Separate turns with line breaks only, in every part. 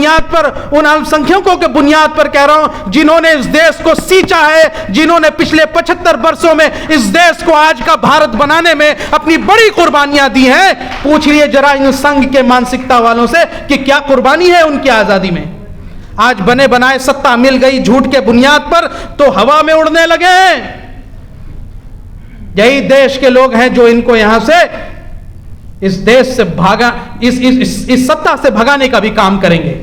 बुनियाद पर, उन अल्पसंख्यकों के बुनियाद पर कह रहा हूं जिन्होंने इस देश को सींचा है, जिन्होंने पिछले 75 वर्षों में इस देश को आज का भारत बनाने में अपनी बड़ी कुर्बानियां दी हैं। पूछिए जरा इन संघ के मानसिकता वालों से कि क्या कुर्बानी है उनकी आजादी में। आज बने बनाए सत्ता मिल गई झूठ के बुनियाद पर तो हवा में उड़ने लगे हैं। यही देश के लोग हैं जो इनको यहां से, इस देश से भागा, इस सत्ता से भगाने का भी काम करेंगे।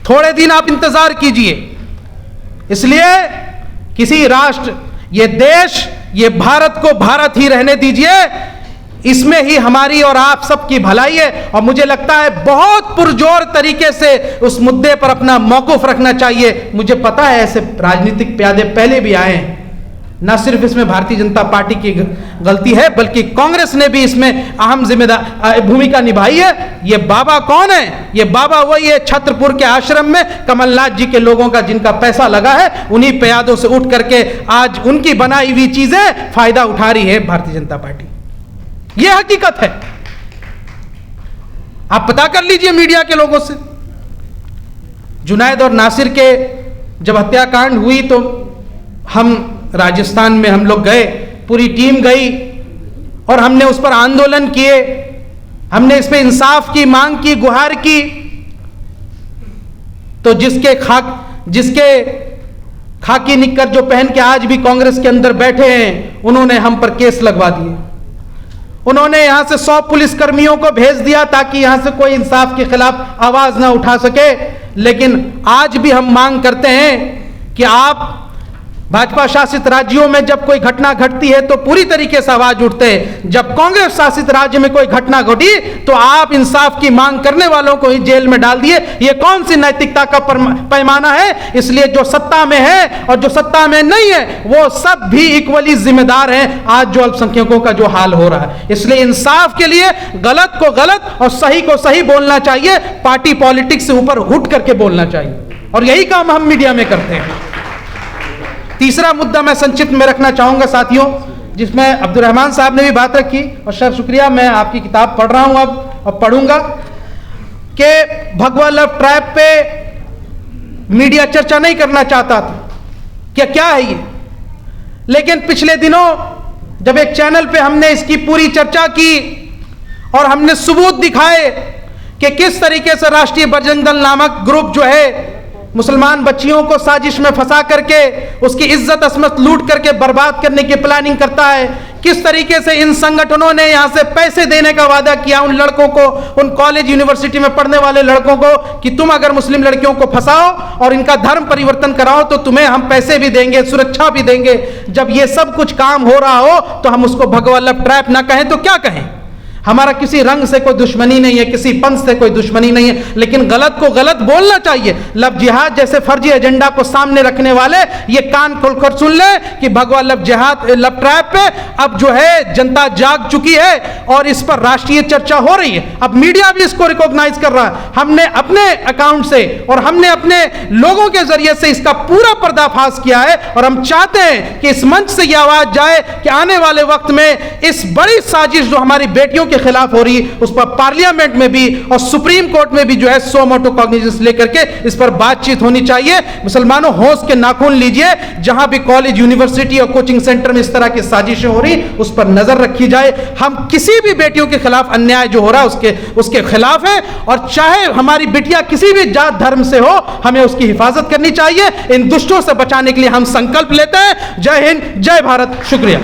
थोड़े दिन आप इंतजार कीजिए। इसलिए किसी राष्ट्र, ये देश, ये भारत को भारत ही रहने दीजिए। इसमें ही हमारी और आप सबकी भलाई है। और मुझे लगता है बहुत पुरजोर तरीके से उस मुद्दे पर अपना मौकूफ रखना चाहिए। मुझे पता है ऐसे राजनीतिक प्यादे पहले भी आए हैं। न सिर्फ इसमें भारतीय जनता पार्टी की गलती है बल्कि कांग्रेस ने भी इसमें अहम जिम्मेदार भूमिका निभाई है। ये बाबा कौन है? ये बाबा वही है छत्रपुर के आश्रम में कमलनाथ जी के लोगों का जिनका पैसा लगा है, उन्हीं प्यादों से उठ करके आज उनकी बनाई हुई चीजें फायदा उठा रही है भारतीय जनता पार्टी। यह हकीकत है। आप पता कर लीजिए मीडिया के लोगों से। जुनैद और नासिर के जब हत्याकांड हुई तो हम राजस्थान में हम लोग गए, पूरी टीम गई और हमने उस पर आंदोलन किए। हमने इस पे इंसाफ की मांग की, गुहार की। तो जिसके खाकी निक्कर जो पहन के आज भी कांग्रेस के अंदर बैठे हैं, उन्होंने हम पर केस लगवा दिए। उन्होंने यहां से 100 पुलिसकर्मियों को भेज दिया ताकि यहां से कोई इंसाफ के खिलाफ आवाज ना उठा सके। लेकिन आज भी हम मांग करते हैं कि आप भाजपा शासित राज्यों में जब कोई घटना घटती है तो पूरी तरीके से आवाज उठते हैं। जब कांग्रेस शासित राज्य में कोई घटना घटी तो आप इंसाफ की मांग करने वालों को ही जेल में डाल दिए। ये कौन सी नैतिकता का पैमाना है? इसलिए जो सत्ता में है और जो सत्ता में नहीं है वो सब भी इक्वली जिम्मेदार हैं आज जो अल्पसंख्यकों का जो हाल हो रहा है। इसलिए इंसाफ के लिए गलत को गलत और सही को सही बोलना चाहिए। पार्टी पॉलिटिक्स से ऊपर उठ करके बोलना चाहिए और यही काम हम मीडिया में करते हैं। तीसरा मुद्दा मैं संक्षिप्त में रखना चाहूंगा साथियों, जिसमें अब्दुल रहमान साहब ने भी बात रखी और सर शुक्रिया, मैं आपकी किताब पढ़ रहा हूं अब और पढ़ूंगा कि भगवा लव ट्रैप पे मीडिया चर्चा नहीं करना चाहता था। क्या है ये? लेकिन पिछले दिनों जब एक चैनल पे हमने इसकी पूरी चर्चा की और हमने सबूत दिखाए कि किस तरीके से राष्ट्रीय बजरंग दल नामक ग्रुप जो है मुसलमान बच्चियों को साजिश में फंसा करके उसकी इज्जत असमत लूट करके बर्बाद करने की प्लानिंग करता है, किस तरीके से इन संगठनों ने यहां से पैसे देने का वादा किया उन लड़कों को, उन कॉलेज यूनिवर्सिटी में पढ़ने वाले लड़कों को कि तुम अगर मुस्लिम लड़कियों को फंसाओ और इनका धर्म परिवर्तन कराओ तो तुम्हें हम पैसे भी देंगे, सुरक्षा भी देंगे। जब ये सब कुछ काम हो रहा हो तो हम उसको भगवा लव ट्रैप ना कहें तो क्या कहें? हमारा किसी रंग से कोई दुश्मनी नहीं है, किसी पंथ से कोई दुश्मनी नहीं है, लेकिन गलत को गलत बोलना चाहिए। लव जिहाद जैसे फर्जी एजेंडा को सामने रखने वाले ये कान खोलकर सुन ले कि भगवा लव जिहाद लव ट्रैप पे अब जो है जनता जाग चुकी है और इस पर राष्ट्रीय चर्चा हो रही है। अब मीडिया भी इसको रिकॉग्नाइज कर रहा है। हमने अपने अकाउंट से और हमने अपने लोगों के जरिए से इसका पूरा पर्दाफाश किया है और हम चाहते हैं कि इस मंच से यह आवाज जाए कि आने वाले वक्त में इस बड़ी साजिश जो हमारी बेटियों के खिलाफ हो रही उस पर पार्लियामेंट में भी और सुप्रीम कोर्ट में भी जो है सो मोटो कॉग्निजेंस लेकर के इस पर बातचीत होनी चाहिए। मुसलमानों होश के नाखून लीजिए, जहां भी कॉलेज यूनिवर्सिटी और कोचिंग सेंटर में इस तरह की साजिशें हो रही उस पर नजर रखी जाए। हम किसी भी बेटियों के खिलाफ अन्याय जो हो रहा है उसके खिलाफ है और चाहे हमारी बिटिया किसी भी जात धर्म से हो हमें उसकी हिफाजत करनी चाहिए। इन दुष्टों से बचाने के लिए हम संकल्प लेते हैं। जय हिंद, जय भारत, शुक्रिया।